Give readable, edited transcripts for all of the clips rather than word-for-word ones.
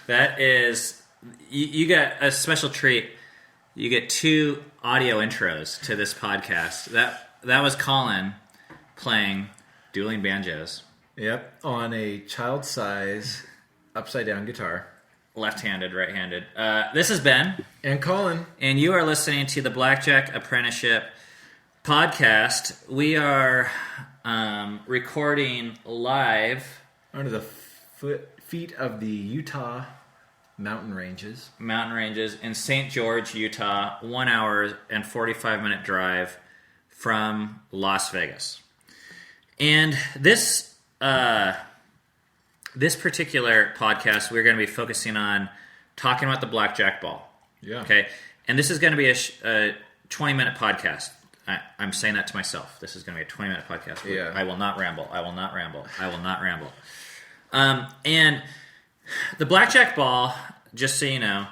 That is, you got a special treat. You get 2 audio intros to this podcast. That was Colin playing dueling banjos. Yep, on a child-size upside-down guitar. Left-handed, right-handed. This is Ben. And Colin. And you are listening to the Blackjack Apprenticeship podcast. We are recording live under the feet of the Utah mountain ranges. In St. George, Utah. 1 hour and 45-minute drive from Las Vegas. And this particular podcast, we're going to be focusing on talking about the Blackjack Ball. Yeah. Okay. And this is going to be a 20-minute podcast. I'm saying that to myself. This is going to be a 20-minute podcast. Yeah. I will not ramble. And the Blackjack Ball, just so you know,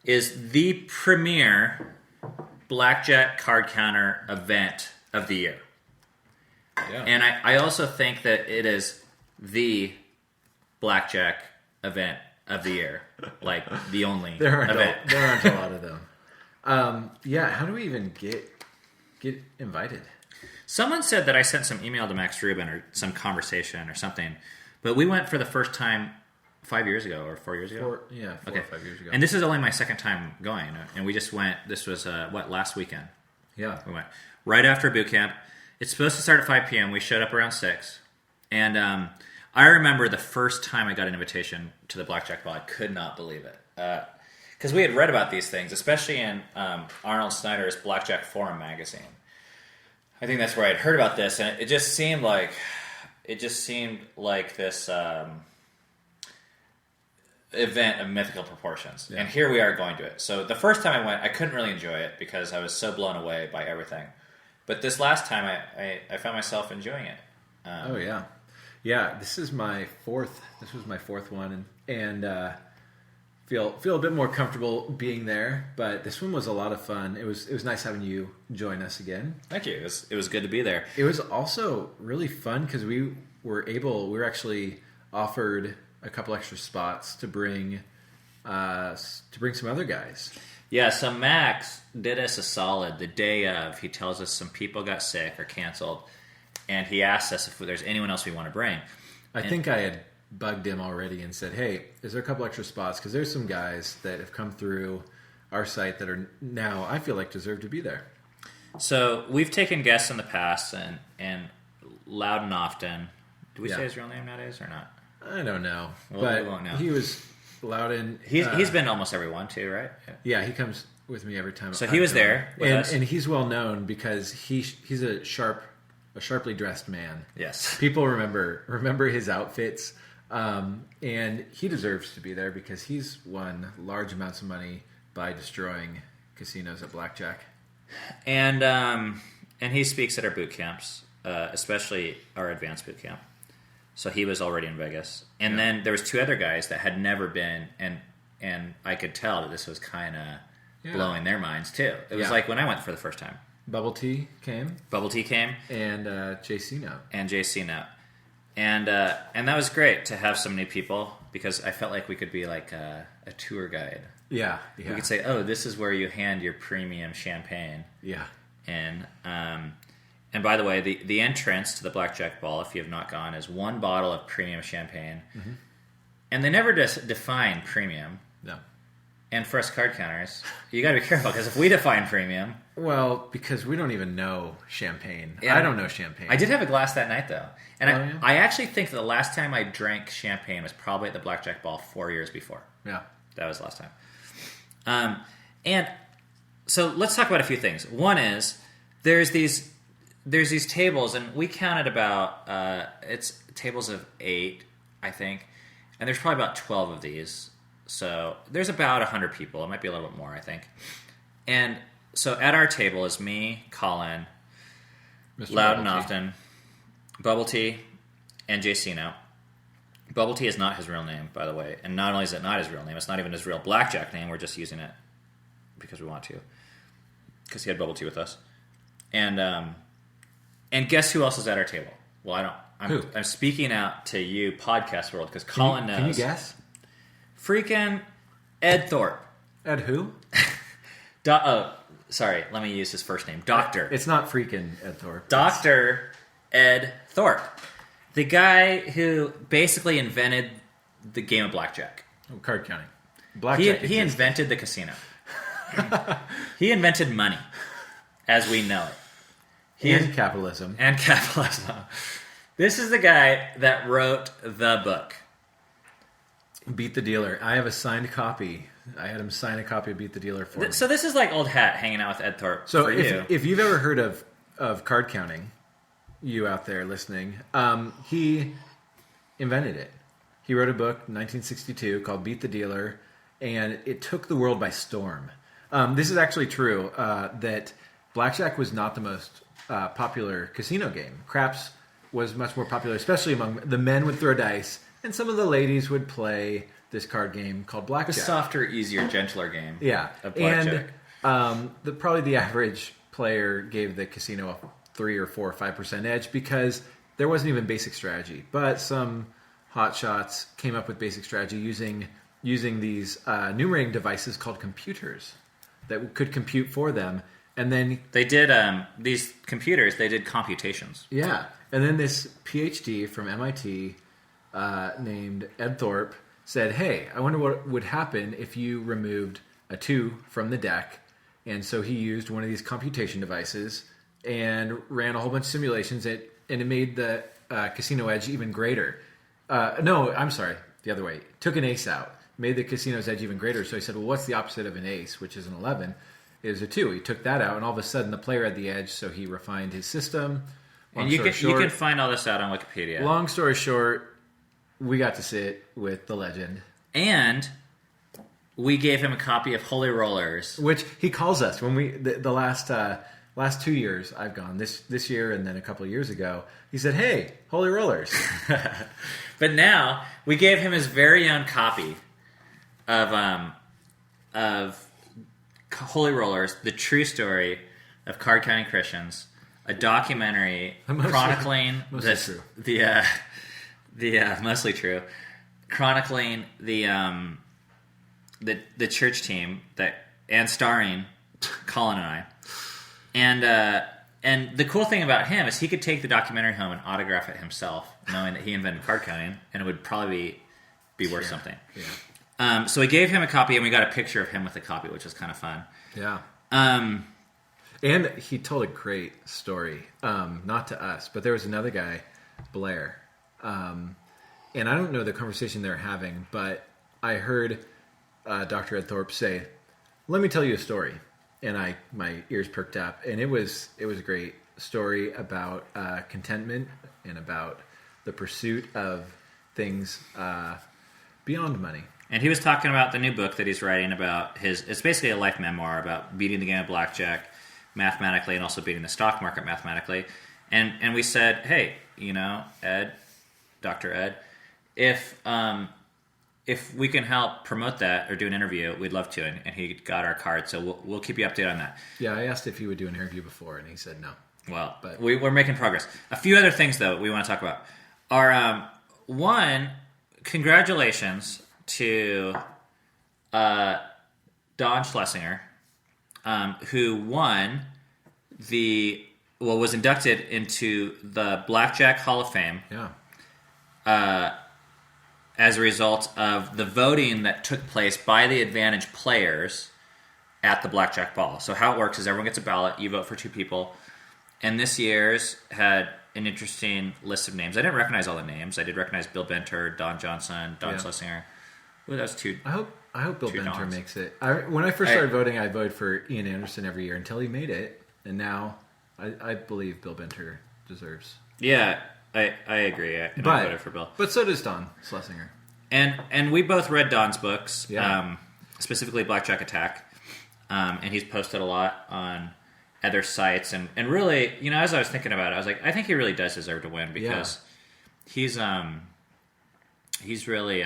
is the premier blackjack card counter event of the year. Yeah. And I also think that it is the blackjack event of the year. Like, the only event. There aren't a lot of them. How do we even get invited? Someone said that I sent some email to Max Rubin or some conversation or something. But we went for the first time 5 years ago or 4 years ago? 4 or 5 years ago. And this is only my second time going. And we just went, this was, last weekend? Yeah. We went right after Bootcamp. It's supposed to start at 5 p.m. We showed up around 6. And I remember the first time I got an invitation to the Blackjack Ball, I could not believe it. Because we had read about these things, especially in Arnold Snyder's Blackjack Forum magazine. I think that's where I'd heard about this. And it just seemed like this event of mythical proportions. Yeah. And here we are going to it. So the first time I went, I couldn't really enjoy it because I was so blown away by everything. But this last time, I found myself enjoying it. This is my fourth. This was my fourth one, and feel a bit more comfortable being there. But this one was a lot of fun. It was nice having you join us again. Thank you. It was good to be there. It was also really fun because we were actually offered a couple extra spots to bring some other guys. Yeah, so Max did us a solid the day of. He tells us some people got sick or canceled, and he asked us if there's anyone else we want to bring. I think I had bugged him already and said, hey, is there a couple extra spots? Because there's some guys that have come through our site that are now, I feel like, deserve to be there. So we've taken guests in the past, and Loud and Often. Do we say his real name nowadays or not? I don't know. We won't know. He was Loudon. He's been almost every one too, right? Yeah, he comes with me every time. So he was there with us. And he's well known because he's a sharply dressed man. Yes. People remember his outfits, and he deserves to be there because he's won large amounts of money by destroying casinos at blackjack. And he speaks at our boot camps, especially our advanced boot camp. So he was already in Vegas. And then there was 2 other guys that had never been, and I could tell that this was kind of blowing their minds too. It was like when I went for the first time. Bubble Tea came. And JC Note. And that was great to have so many people because I felt like we could be like a tour guide. Yeah. We could say, oh, this is where you hand your premium champagne. Yeah. And by the way, the entrance to the Blackjack Ball, if you have not gone, is 1 bottle of premium champagne. Mm-hmm. And they never define premium. No. And for us card counters, you got to be careful because if we define premium... Well, because we don't even know champagne. Yeah, I don't know champagne. I did have a glass that night, though. And I actually think that the last time I drank champagne was probably at the Blackjack Ball 4 years before. Yeah. That was the last time. And so let's talk about a few things. One is there's these tables, and we counted about, it's tables of 8, I think, and there's probably about 12 of these. So there's about 100 people. It might be a little bit more, I think. And so at our table is me, Colin, Mr. Loud and Often, Bubble Tea, and JC Now. Bubble Tea is not his real name, by the way. And not only is it not his real name, it's not even his real blackjack name. We're just using it because we want to. Because he had Bubble Tea with us. And guess who else is at our table? Well, I don't. I'm speaking out to you, podcast world, because Colin knows. Can you guess? Freaking Ed Thorpe. Ed who? Sorry. Let me use his first name. Doctor. It's not freaking Ed Thorpe. Dr. Ed Thorpe. The guy who basically invented the game of blackjack. Oh, card counting. Blackjack. He invented the casino. He invented money as we know it. And capitalism. And capitalism. This is the guy that wrote the book. Beat the Dealer. I have a signed copy. I had him sign a copy of Beat the Dealer for me. So this is like old hat hanging out with Ed Thorpe. So for you. if you've ever heard of card counting, you out there listening, he invented it. He wrote a book in 1962 called Beat the Dealer, and it took the world by storm. This is actually true, that blackjack was not the most popular casino game. Craps was much more popular, especially among the men would throw dice, and some of the ladies would play this card game called blackjack. A softer, easier, gentler game. Yeah. Of blackjack. And probably the average player gave the casino a 3 or 4 or 5% edge because there wasn't even basic strategy. But some hotshots came up with basic strategy using these numerating devices called computers that could compute for them. And then they did these computers. They did computations. Yeah, and then this PhD from MIT named Ed Thorpe said, "Hey, I wonder what would happen if you removed a 2 from the deck." And so he used one of these computation devices and ran a whole bunch of simulations. And it made the casino edge even greater. No, I'm sorry, the other way. Took an ace out, made the casino's edge even greater. So he said, "Well, what's the opposite of an ace, which is an 11?" Is a 2. He took that out, and all of a sudden the player had the edge, so he refined his system. And you can find all this out on Wikipedia. Long story short, we got to sit with the legend. And we gave him a copy of Holy Rollers. Which he calls us. When the last 2 years I've gone, this year and then a couple of years ago, he said, "Hey, Holy Rollers." But now, we gave him his very own copy of Holy Rollers, the true story of card counting Christians, a documentary chronicling mostly chronicling the church team and starring Colin and I, and the cool thing about him is he could take the documentary home and autograph it himself, knowing that he invented card counting, and it would probably be worth something. Yeah. So we gave him a copy, and we got a picture of him with the copy, which was kind of fun. Yeah. And he told a great story, not to us, but there was another guy, Blair, and I don't know the conversation they're having, but I heard Dr. Ed Thorpe say, "Let me tell you a story," and my ears perked up, and it was a great story about contentment and about the pursuit of things beyond money. And he was talking about the new book that he's writing about it's basically a life memoir about beating the game of blackjack mathematically and also beating the stock market mathematically. And we said, "Hey, Ed, Dr. Ed, if we can help promote that or do an interview, we'd love to." And he got our card, so we'll keep you updated on that. Yeah, I asked if he would do an interview before, and he said no. Well, but we're making progress. A few other things, though, we want to talk about are, one, congratulations to Don Schlesinger, who was inducted into the Blackjack Hall of Fame. Yeah. As a result of the voting that took place by the advantage players at the Blackjack Ball. So how it works is everyone gets a ballot, you vote for 2 people, and this year's had an interesting list of names. I didn't recognize all the names. I did recognize Bill Benter, Don Johnson, Don Schlesinger. Ooh, that was 2. I hope Bill Benter Dons. makes it. When I first started voting, I voted for Ian Anderson every year until he made it, and now I believe Bill Benter deserves. Yeah, I agree. I voted for Bill. But so does Don Schlesinger. And we both read Don's books, Yeah. Specifically Blackjack Attack, and he's posted a lot on other sites. And really, as I was thinking about it, I was like, I think he really does deserve to win because he's really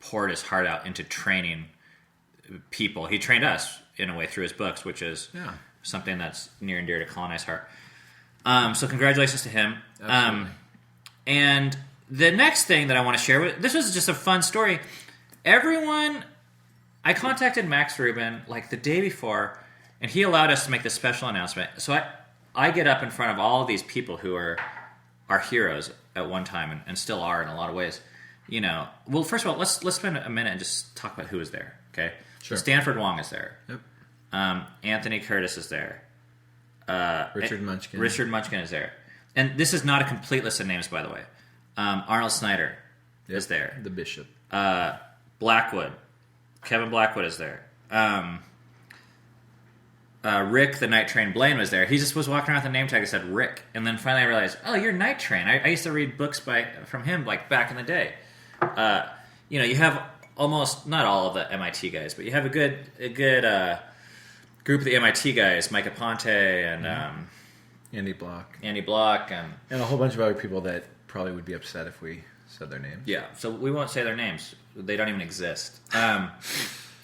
poured his heart out into training people. He trained us, in a way, through his books, which is something that's near and dear to Colin and I's heart. So congratulations to him. Absolutely. And the next thing that I want to share, this was just a fun story. everyone. I contacted Max Rubin like the day before, and he allowed us to make this special announcement. So I get up in front of all of these people who are our heroes at one time and still are in a lot of ways. Well, first of all, let's spend a minute and just talk about who is there. Okay, sure. So Stanford Wong is there. Yep. Anthony Curtis is there. Richard Munchkin. Richard Munchkin is there, and this is not a complete list of names, by the way. Arnold Snyder is there. The Bishop. Blackwood. Kevin Blackwood is there. Rick, the Night Train Blaine, was there. He just was walking around with a name tag that said Rick. And then finally I realized, oh, you're Night Train. I used to read books from him like back in the day. You have almost, not all of the MIT guys, but you have a good group of the MIT guys, Micah Ponte and Andy Block. And a whole bunch of other people that probably would be upset if we said their names. Yeah, so we won't say their names. They don't even exist. And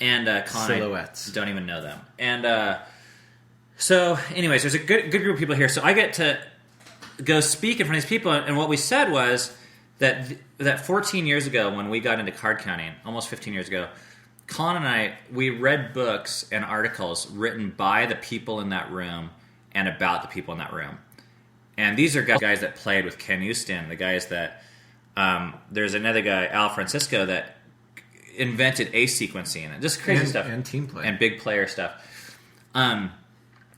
Colin Silhouettes. I don't even know them. And so, anyways, there's a good group of people here. So I get to go speak in front of these people. And what we said was that 14 years ago when we got into card counting, almost 15 years ago, Colin and we read books and articles written by the people in that room and about the people in that room. And these are guys that played with Ken Houston, the guys that... there's another guy, Al Francisco, that invented ace sequencing and just crazy stuff. And team play. And big player stuff.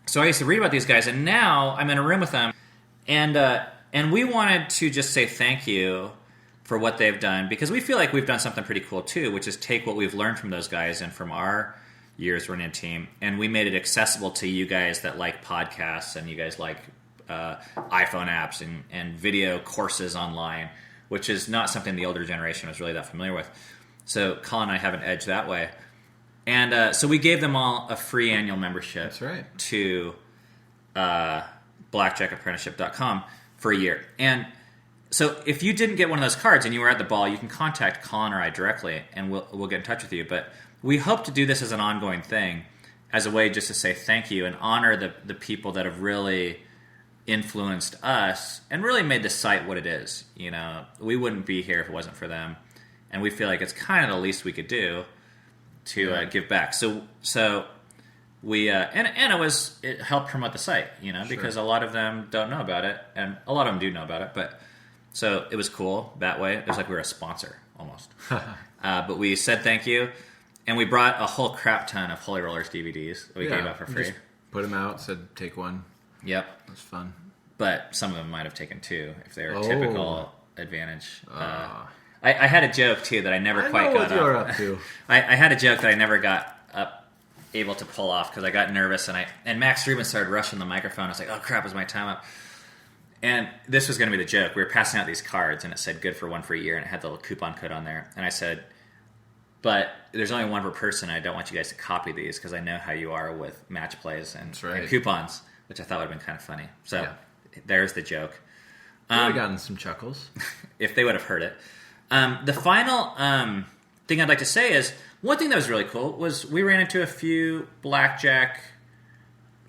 So I used to read about these guys, and now I'm in a room with them, and we wanted to just say thank you for what they've done, because we feel like we've done something pretty cool too, which is take what we've learned from those guys and from our years running a team, and we made it accessible to you guys that like podcasts and you guys like iPhone apps and video courses online, which is not something the older generation was really that familiar with. So Colin and I have an edge that way. And so we gave them all a free annual membership. That's right. To blackjackapprenticeship.com for a year. And so if you didn't get one of those cards and you were at the ball, you can contact Colin or I directly, and we'll get in touch with you. But we hope to do this as an ongoing thing, as a way just to say thank you and honor the people that have really influenced us and really made the site what it is. We wouldn't be here if it wasn't for them, and we feel like it's kind of the least we could do to give back. So we and it helped promote the site, because a lot of them don't know about it, and a lot of them do know about it. But so it was cool that way. It was like we were a sponsor almost. But we said thank you, and we brought a whole crap ton of Holy Rollers DVDs that we gave out for free. Just put them out, said take one. Yep. It was fun. But some of them might have taken two if they were typical advantage. I had a joke, too, that I never quite got what you're up to. I had a joke that I never got able to pull off because I got nervous, and Max Rubin started rushing the microphone. I was like, oh, crap, is my time up? And this was going to be the joke. We were passing out these cards, and it said good for one for a year, and it had the little coupon code on there. And I said, but there's only one per person. I don't want you guys to copy these because I know how you are with match plays and coupons, which I thought would have been kind of funny. So there's the joke. Would have gotten some chuckles. If they would have heard it. The final thing I'd like to say is, one thing that was really cool was we ran into a few Blackjack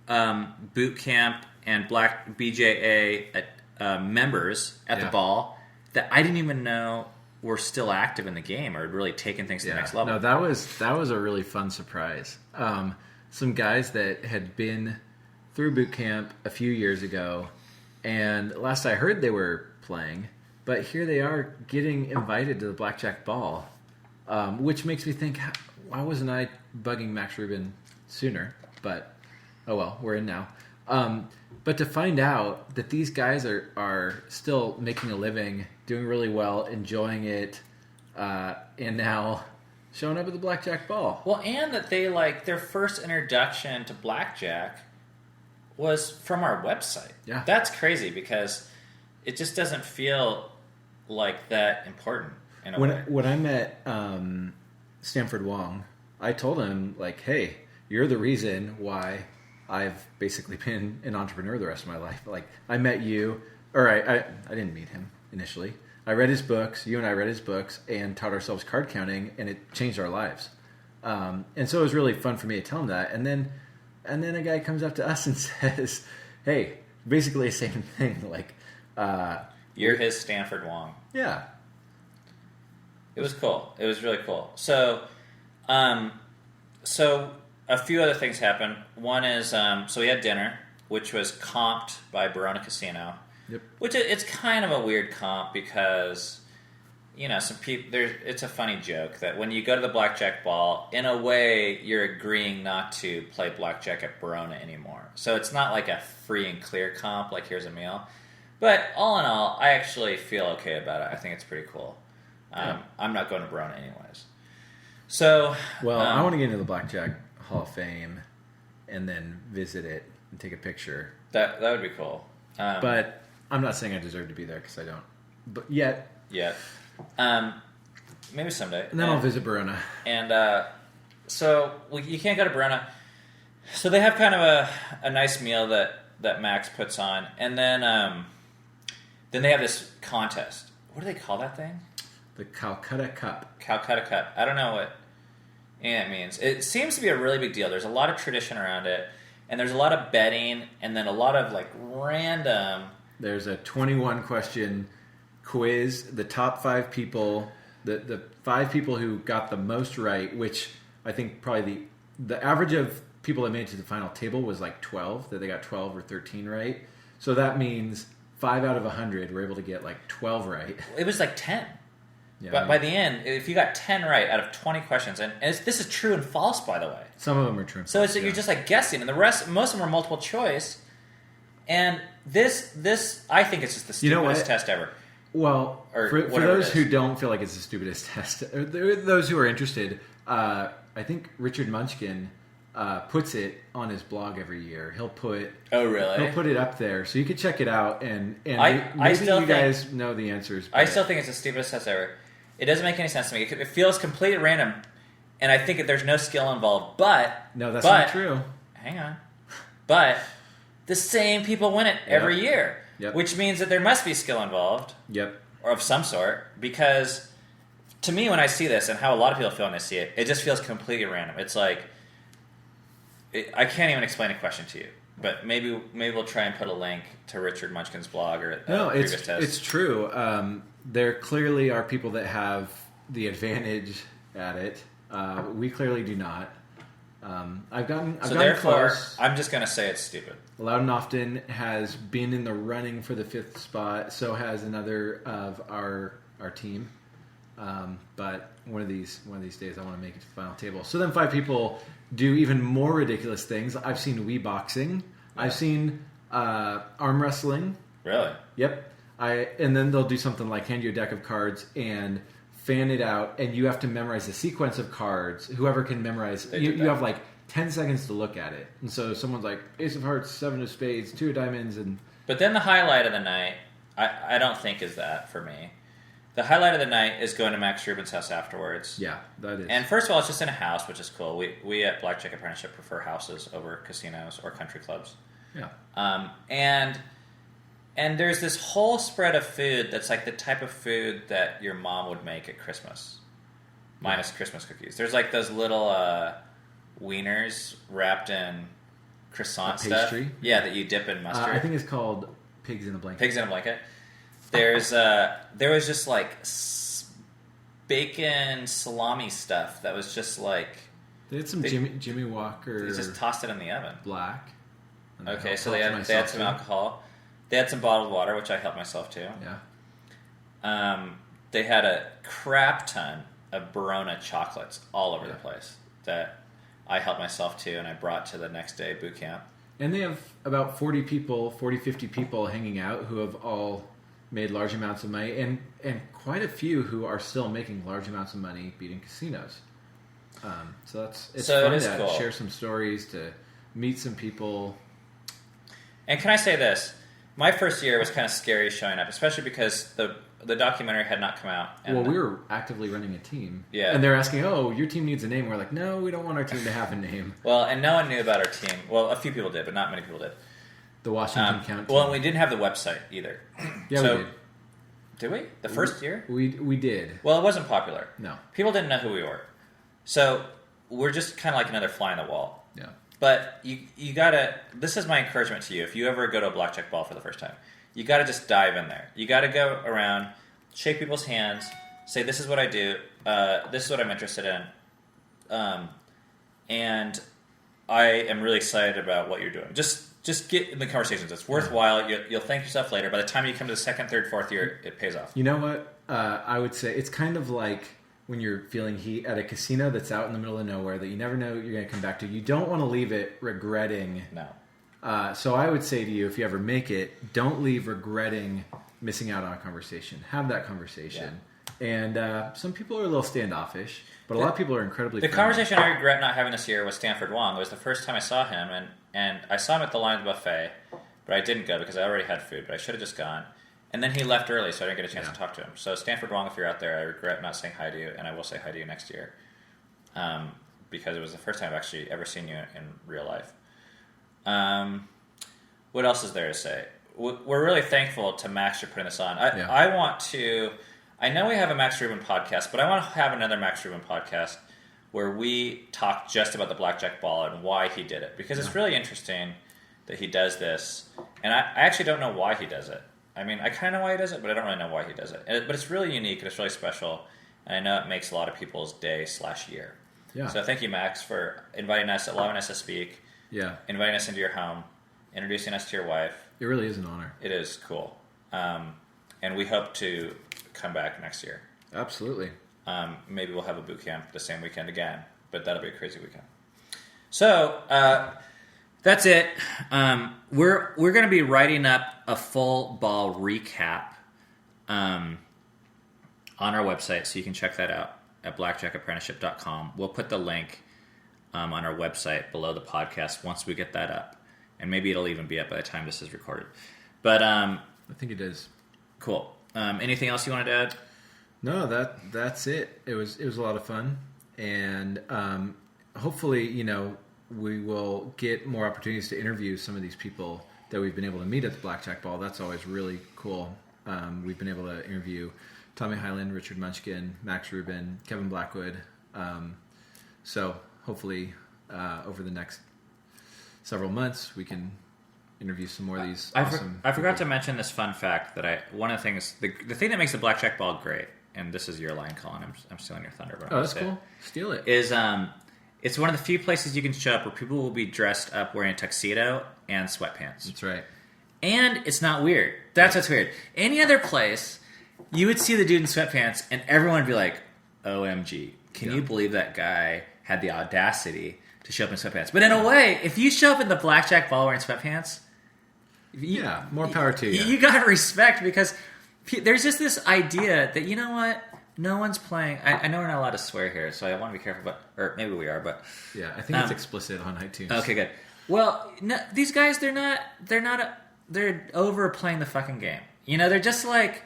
Bootcamp and BJA members at the ball that I didn't even know were still active in the game or had really taken things to the next level. No, that was a really fun surprise. Some guys that had been through boot camp a few years ago, and last I heard they were playing, but here they are getting invited to the Blackjack Ball, which makes me think, why wasn't I bugging Max Rubin sooner? But, oh well, we're in now. But to find out that these guys are still making a living, doing really well, enjoying it, and now showing up at the Blackjack Ball. Well, and that they, their first introduction to Blackjack was from our website. Yeah. That's crazy because it just doesn't feel like that important in a way. When I met Stanford Wong, I told him, hey, you're the reason why I've basically been an entrepreneur the rest of my life. I met you, or I didn't meet him initially. I read his books, you and I read his books, and taught ourselves card counting, and it changed our lives. And so it was really fun for me to tell him that. And then a guy comes up to us and says, hey, basically the same thing. You're his Stanford Wong. Yeah. It was cool. It was really cool. So, so a few other things happened. One is, so we had dinner, which was comped by Barona Casino. Yep. Which it's kind of a weird comp because, some people. It's a funny joke that when you go to the Blackjack Ball, in a way, you're agreeing not to play blackjack at Barona anymore. So it's not like a free and clear comp, like here's a meal. But all in all, I actually feel okay about it. I think it's pretty cool. I'm not going to Barona anyways. So, well, I want to get into the Blackjack Hall of Fame and then visit it and take a picture. That would be cool. But I'm not saying I deserve to be there because I don't. But yet. Maybe someday. And then I'll visit Barona. And so you can't go to Barona. So they have kind of a nice meal that Max puts on, and then they have this contest. What do they call that thing? The Calcutta Cup. Calcutta Cup. I don't know what it means. It seems to be a really big deal. There's a lot of tradition around it, and there's a lot of betting, and then a lot of random. There's a 21 question quiz. The top 5 people, the 5 people who got the most right, which I think probably the average of people that made it to the final table was 12. That they got 12 or 13 right. So that means 5 out of 100 were able to get 12 right. It was 10. Yeah, but by the end, if you got 10 right out of 20 questions, and this is true and false, by the way. Some of them are true and so false. So you're just guessing, and the rest, most of them are multiple choice. And this, I think it's just the stupidest test ever. Well, for those who don't feel like it's the stupidest test, or those who are interested, I think Richard Munchkin puts it on his blog every year. He'll put He'll put it up there, so you can check it out, and maybe you guys know the answers. I still think it's the stupidest test ever. It doesn't make any sense to me. It feels completely random, and I think that there's no skill involved. But no, that's not true. Hang on, but the same people win it every year, which means that there must be skill involved. Yep, or of some sort, because to me, when I see this, and how a lot of people feel when they see it, it just feels completely random. It's I can't even explain a question to you, but maybe we'll try and put a link to Richard Munchkin's blog or previous test. It's true. There clearly are people that have the advantage at it. We clearly do not. I've gotten close. I'm just going to say it's stupid. Loudon Often has been in the running for the 5th spot. So has another of our team. But one of these days, I want to make it to the final table. So then 5 people do even more ridiculous things. I've seen Wii boxing. Yeah. I've seen arm wrestling. Really? Yep. And then they'll do something like hand you a deck of cards and fan it out, and you have to memorize the sequence of cards. Whoever can memorize, you have 10 seconds to look at it. And so someone's like, Ace of Hearts, 7 of Spades, 2 of Diamonds, and... But then the highlight of the night, I don't think is that for me. The highlight of the night is going to Max Rubin's house afterwards. Yeah, that is. And first of all, it's just in a house, which is cool. We at Blackjack Apprenticeship prefer houses over casinos or country clubs. Yeah. And there's this whole spread of food that's the type of food that your mom would make at Christmas, minus Christmas cookies. There's those little wieners wrapped in croissant stuff. Yeah, that you dip in mustard. I think it's called Pigs in a Blanket. Pigs in a Blanket. There was just bacon salami stuff that was just They had some Jimmy Walker. They just tossed it in the oven. Black. Okay, so they had some alcohol. They had some bottled water, which I helped myself to. Yeah. They had a crap ton of Barona chocolates all over the place that I helped myself to, and I brought to the next day Bootcamp. And they have about 50 people hanging out who have all made large amounts of money, and quite a few who are still making large amounts of money beating casinos. So it's fun to cool. Share some stories, to meet some people. And can I say this? My first year was kind of scary showing up, especially because the documentary had not come out. And we were actively running a team. Yeah. And they're asking, your team needs a name. We're like, no, we don't want our team to have a name. Well, and no one knew about our team. Well, a few people did, but not many people did. The Washington Count team. Well, and we didn't have the website either. Yeah, we did. Did we? The first year? We did. Well, it wasn't popular. No. People didn't know who we were. So we're just kind of like another fly on the wall. Yeah. But you gotta, this is my encouragement to you. If you ever go to a blackjack ball for the first time, you gotta just dive in there. You gotta go around, shake people's hands, say, this is what I do, this is what I'm interested in, and I am really excited about what you're doing. Just get in the conversations. It's worthwhile. You'll thank yourself later. By the time you come to the second, third, fourth year, it pays off. You know what? I would say it's kind of like when you're feeling heat at a casino that's out in the middle of nowhere that you never know you're going to come back to. You don't want to leave it regretting. No. So I would say to you, if you ever make it, don't leave regretting missing out on a conversation. Have that conversation. Yeah. And some people are a little standoffish, but a lot of people are incredibly friendly. Conversation I regret not having this year was Stanford Wong. It was the first time I saw him, and I saw him at the Lions Buffet, but I didn't go because I already had food, but I should have just gone. And then he left early, so I didn't get a chance to talk to him. So Stanford Wong, if you're out there, I regret not saying hi to you, and I will say hi to you next year, because it was the first time I've actually ever seen you in real life. What else is there to say? We're really thankful to Max for putting this on. I know we have a Max Rubin podcast, but I want to have another Max Rubin podcast where we talk just about the Blackjack Ball and why he did it. Because it's really interesting that he does this. And I actually don't know why he does it. I mean, I kind of know why he does it, but I don't really know why he does it. But it's really unique and it's really special. And I know it makes a lot of people's day/year. Yeah. So thank you, Max, for inviting us, allowing us to speak. Yeah. Inviting us into your home, introducing us to your wife. It really is an honor. It is cool. And we hope to come back next year. Absolutely. Maybe we'll have a boot camp the same weekend again, but that'll be a crazy weekend. So that's it. We're going to be writing up a full ball recap on our website, so you can check that out at blackjackapprenticeship.com. We'll put the link on our website below the podcast once we get that up, and maybe it'll even be up by the time this is recorded. But I think it is. Cool. Anything else you wanted to add? No, that's it. It was a lot of fun, and hopefully, we will get more opportunities to interview some of these people that we've been able to meet at the Blackjack Ball. That's always really cool. We've been able to interview Tommy Hyland, Richard Munchkin, Max Rubin, Kevin Blackwood. So hopefully, over the next several months, we can interview some more of these awesome I forgot to mention this fun fact that one of the things, the thing that makes the Blackjack Ball great, and this is your line, Colin, I'm stealing your thunder. But that's cool. Steal it. Is it's one of the few places you can show up where people will be dressed up wearing a tuxedo and sweatpants. That's right. And it's not weird. That's what's weird. Any other place, you would see the dude in sweatpants, and everyone would be like, OMG, can you believe that guy had the audacity to show up in sweatpants? But in a way, if you show up in the Blackjack Ball wearing sweatpants, more power to you. You got respect, because there's just this idea that, you know what, no one's playing. I know we're not allowed to swear here, so I want to be careful. Or maybe we are, but yeah, I think it's explicit on iTunes. Okay, good. Well, no, these guys, they're overplaying the fucking game. They're just like,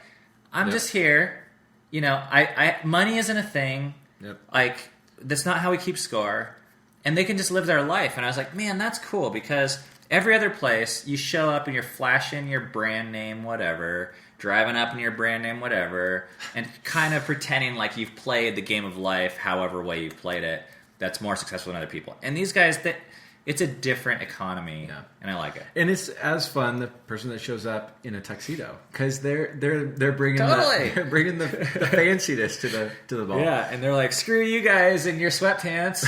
I'm just here. I money isn't a thing. Yep. Like, that's not how we keep score, and they can just live their life. And I was like, man, that's cool, because every other place, you show up and you're flashing your brand name, whatever, driving up in your brand name, whatever, and kind of pretending like you've played the game of life however way you've played it that's more successful than other people. And these guys, it's a different economy, and I like it. And it's as fun, the person that shows up in a tuxedo, because they're bringing totally. bringing the fanciness to the ball. Yeah, and they're like, screw you guys in your sweatpants.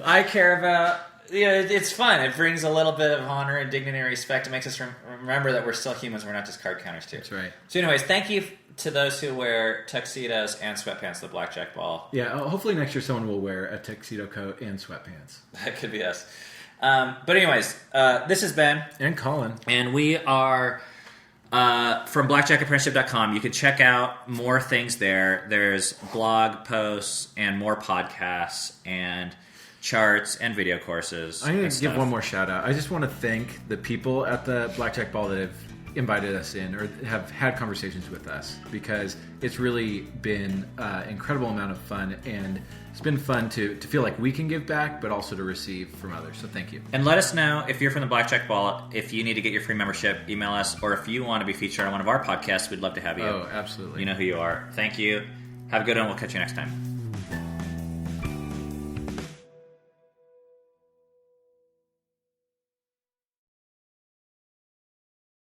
I care about... it's fun. It brings a little bit of honor and dignity and respect. It makes us remember that we're still humans. We're not just card counters, too. That's right. So anyways, thank you to those who wear tuxedos and sweatpants to the Blackjack Ball. Yeah, hopefully next year someone will wear a tuxedo coat and sweatpants. That could be us. But anyways, this is Ben. And Colin. And we are from blackjackapprenticeship.com. You can check out more things there. There's blog posts and more podcasts and charts and video courses. I'm going to give one more shout out. I just want to thank the people at the Blackjack Ball that have invited us in or have had conversations with us, because it's really been an incredible amount of fun, and it's been fun to feel like we can give back, but also to receive from others. So thank you. And let us know if you're from the Blackjack Ball, if you need to get your free membership, email us, or if you want to be featured on one of our podcasts, we'd love to have you. Oh, absolutely. You know who you are. Thank you. Have a good one. We'll catch you next time.